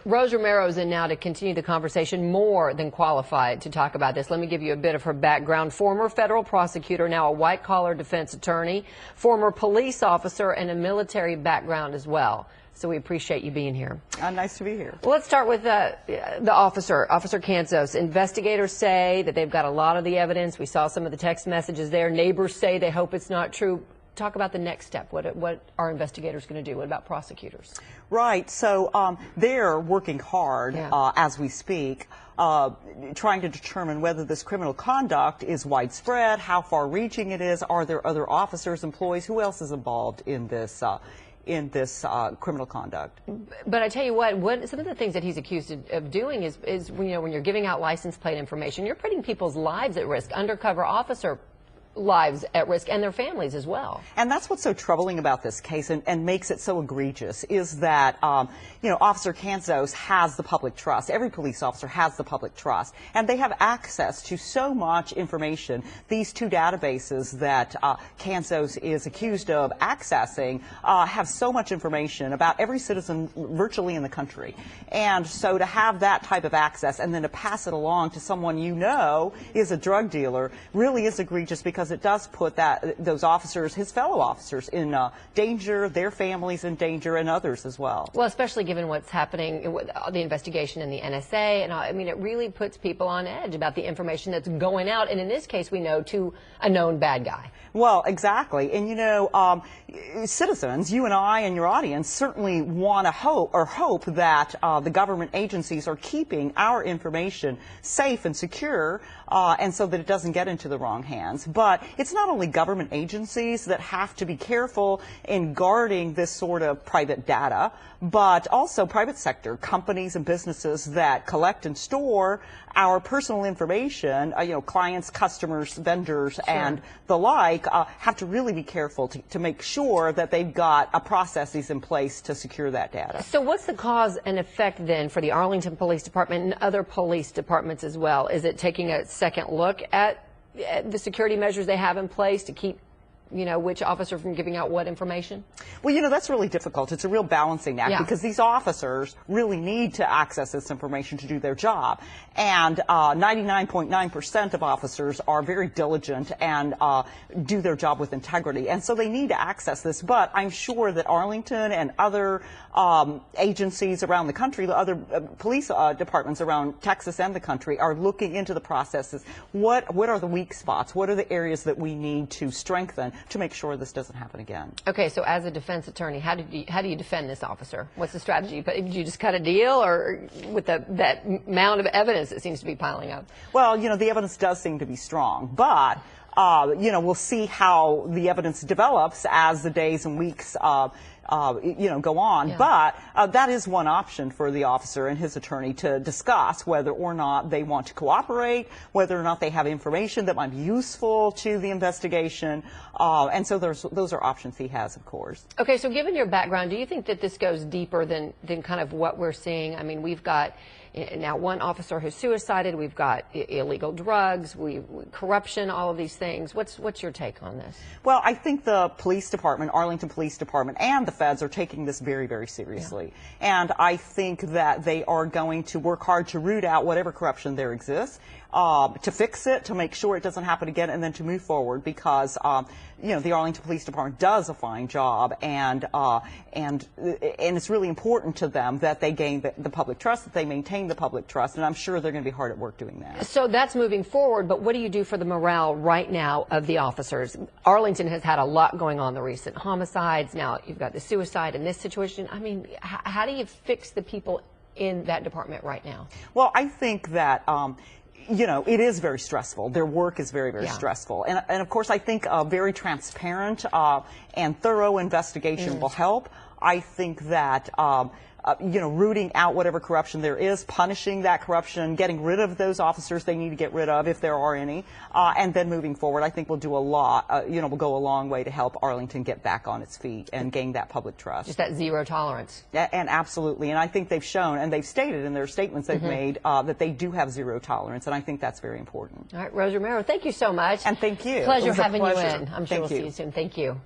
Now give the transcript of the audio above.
Rose Romero is in now to continue the conversation, more than qualified to talk about this. Let me give you a bit of her background. Former federal prosecutor, now a white-collar defense attorney, former police officer, and a military background as well. So we appreciate you being here. Nice to be here. Well, let's start with the officer, Officer Kanzos. Investigators say that they've got a lot of the evidence. We saw some of the text messages there. Neighbors say they hope it's not true. Talk about the next step. What are investigators going to do? What about prosecutors? Right. So they're working hard as we speak, trying to determine whether this criminal conduct is widespread, how far-reaching it is, are there other officers, employees, who else is involved in this criminal conduct. But I tell you what some of the things that he's accused of doing is when you're giving out license plate information, you're putting people's lives at risk, undercover officer lives at risk, and their families as well. And that's what's so troubling about this case and makes it so egregious is that, Officer Kanzos has the public trust. Every police officer has the public trust. And they have access to so much information. These two databases that Kanzos is accused of accessing have so much information about every citizen virtually in the country. And so to have that type of access and then to pass it along to someone you know is a drug dealer really is egregious, because it does put those officers, his fellow officers, in danger, their families in danger, and others as well. Well, especially given what's happening with the investigation in the NSA, and I mean, it really puts people on edge about the information that's going out, and in this case, we know, to a known bad guy. Well, exactly. And citizens, you and I and your audience, certainly want to hope that the government agencies are keeping our information safe and secure, and so that it doesn't get into the wrong hands. But it's not only government agencies that have to be careful in guarding this sort of private data, but also private sector companies and businesses that collect and store our personal information, clients, customers, vendors, and the like, have to really be careful to make sure that they've got processes in place to secure that data. So what's the cause and effect then for the Arlington Police Department and other police departments as well? Is it taking a second look at the security measures they have in place to keep which officer from giving out what information? Well, that's really difficult. It's a real balancing act, because these officers really need to access this information to do their job. And 99.9% of officers are very diligent and do their job with integrity. And so they need to access this. But I'm sure that Arlington and other agencies around the country, the other police departments around Texas and the country, are looking into the processes. What are the weak spots? What are the areas that we need to strengthen to make sure this doesn't happen again? Okay, so as a defense attorney, how do you defend this officer? What's the strategy? Did you just cut a deal, or with that amount of evidence that seems to be piling up? Well, the evidence does seem to be strong, but we'll see how the evidence develops as the days and weeks go on. But that is one option for the officer and his attorney to discuss whether or not they want to cooperate, whether or not they have information that might be useful to the investigation. And so those are options he has, of course. Okay, so given your background, do you think that this goes deeper than kind of what we're seeing? I mean, we've got now one officer who's suicided, we've got illegal drugs, corruption, all of these things. What's your take on this? Well, I think the police department, Arlington Police Department, and the feds are taking this very, very seriously. And I think that they are going to work hard to root out whatever corruption there exists, to fix it, to make sure it doesn't happen again, and then to move forward, because the Arlington Police Department does a fine job, and it's really important to them that they gain the public trust, that they maintain the public trust, and I'm sure they're going to be hard at work doing that. So that's moving forward, but what do you do for the morale right now of the officers? Arlington has had a lot going on, the recent homicides, now you've got the suicide in this situation. I mean, how do you fix the people in that department right now? Well, I think that it is very stressful. Their work is very, very stressful. And of course, I think a very transparent and thorough investigation will help. I think that rooting out whatever corruption there is, punishing that corruption, getting rid of those officers they need to get rid of if there are any, and then moving forward, I think will do a lot, will go a long way to help Arlington get back on its feet and gain that public trust. Just that zero tolerance. And absolutely. And I think they've shown, and they've stated in their statements they've made, that they do have zero tolerance, and I think that's very important. All right, Rose Romero, thank you so much. And thank you. Pleasure having you in. I'm sure we'll see you soon. Thank you.